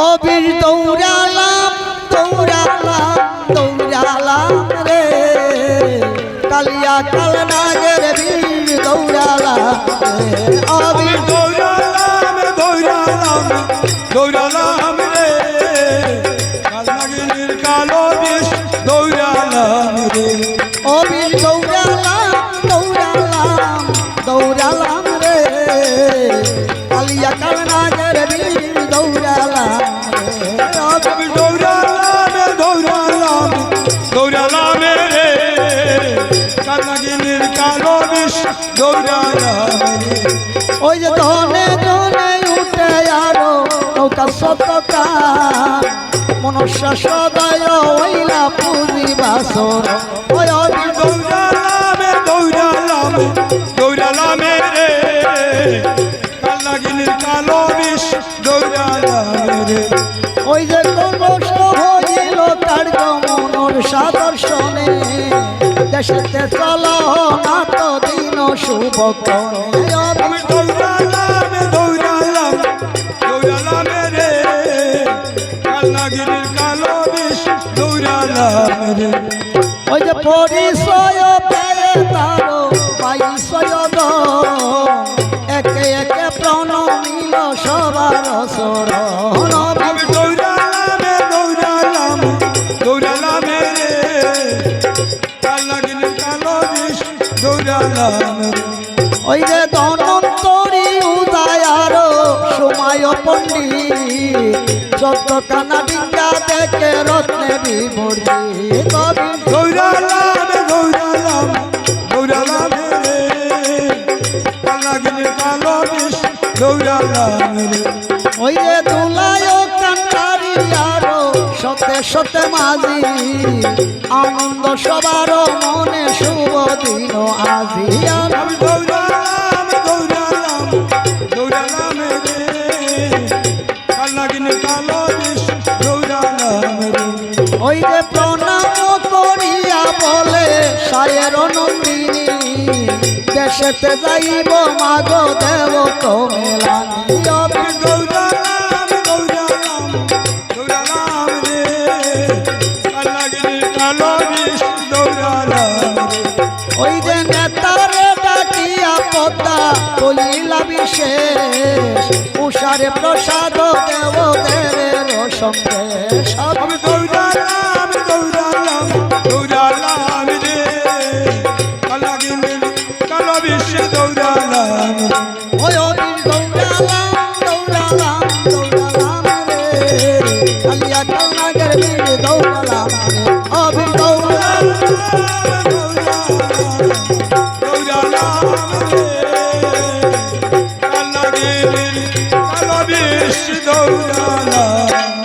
অবির দৌড়ালাম দৌড়ালাম দৌড়ালাম রে কালিয়া কালনাগের বীর দৌড়ালাম অবির দৌড়ালাম দৌড়ালাম দৌড়ালাম রে কালনাগিনীর কালো বিষ দৌড়ালাম রে অবির দৌড়ালাম দৌড়ালাম দৌড়ালাম রে কালিয়া কালনাগের বীর দৌড়ালাম অবির দৌড়ালাম দৌড়ালাম দৌড়ালাম রে কালনাগিনীর কালো বিষ দৌড়ালাম রে ওই যে ধনে ধনে উঠে আরো নৌকা শতকা মনুষ্য সদয় ওইলা পুঁজি বাসর ওই অবির দৌড়ালাম দৌড়ালাম দৌড়ালাম রে কালনাগিনীর কালো বিষ দৌড়ালাম রে ওই যে ক্রমশ হইল তার গমনর সাদর্শনে দেশেতে চল না তো দিন শুভ আমি দৌড়ালাম দৌড়ালাম দৌড়ালাম রে কালনাগিনীর কালো বিষ দৌড়ালাম রে ওই যে পরিচয় পেয়ে তারো পাইছয় একে একে প্রণমিল সবার শরণ আমি দৌড়ালাম দৌড়ালাম দৌড়ালাম রে কালনাগিনীর কালো বিষ দৌড়ালাম রে ওই যে ধনন্তরী উদয় আরো সময় পণ্ডিত যত কানা ডিঙ্গা দেখে রত্নে বিবর্জিত দৌড়ালাম দৌড়ালাম দৌড়ালাম রে কালনাগিনীর কালো বিষ দৌড়ালাম রে ওই যে দুলায় কান্ডারি আরো সতে সতে মাঝি আনন্দ সবার মনে শুভ দিন আজি আমি দৌড়ালাম দৌড়ালাম দৌড়ালাম রে কালনাগিনীর কালো বিষ দৌড়ালাম রে ওই যে প্রণাম করিয়া বলে সায়ের নন্দিনী দেশেতে যাইব মাগ দেব তো মেলানি আমি দৌড়ালাম দৌড়ালাম দৌড়ালাম রে কালনাগিনীর কালো বিষ দৌড়ালাম রে ওই যে নেতারে ডাকিয়া পদ্মা বলিলা বিশেষ উষারে প্রসাদ দেব দেবের সঙ্গে সব আমি দৌড়ালাম দৌড়ালাম দৌড়ালাম রে কালনাগিনীর কালো বিষ দৌড়ালাম রে ওই অবির দৌড়ালাম দৌড়ালাম দৌড়ালাম রে কালিয়া কালনাগের বীর দৌড়ালাম রে অবির দৌড়ালাম দৌড়ালাম রে কালনাগিনীর কালো বিষ দৌড়ালাম